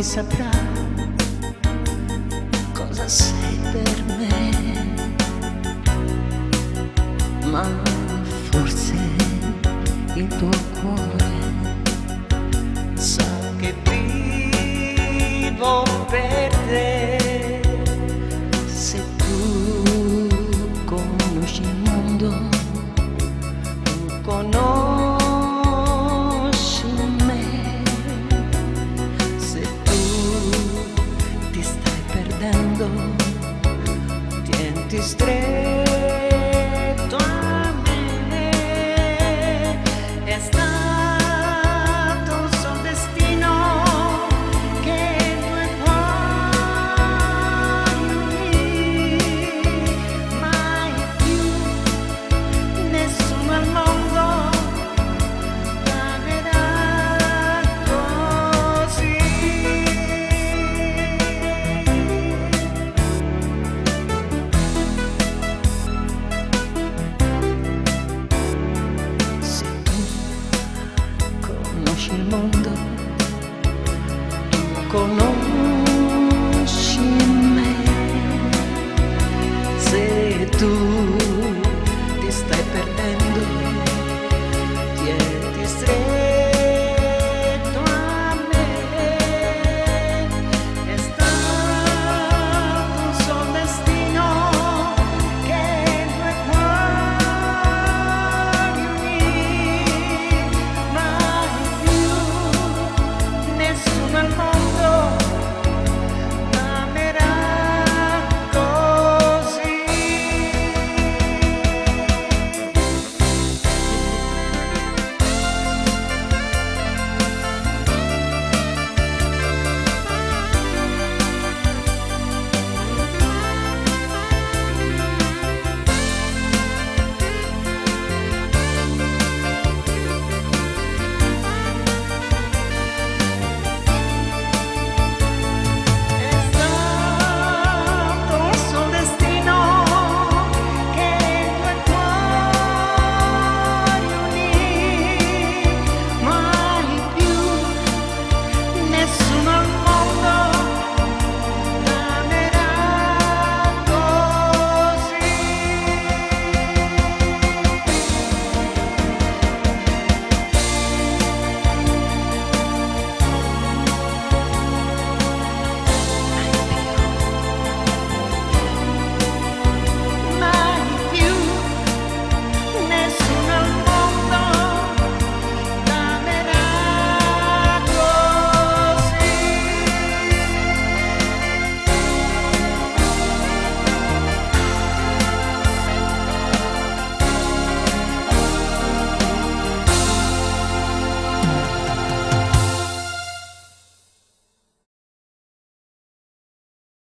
saprà cosa sei per me, ma forse il tuo cuore sa che vivo per te. Se tu conosci il mondo, tu conosci me. Se tu ti stai perdendo, tienti stretto a me. È stato un sol destino che due cuori unì, mai più nessuno al mondo amerà così. Se tu conosci il mondo, tu conosci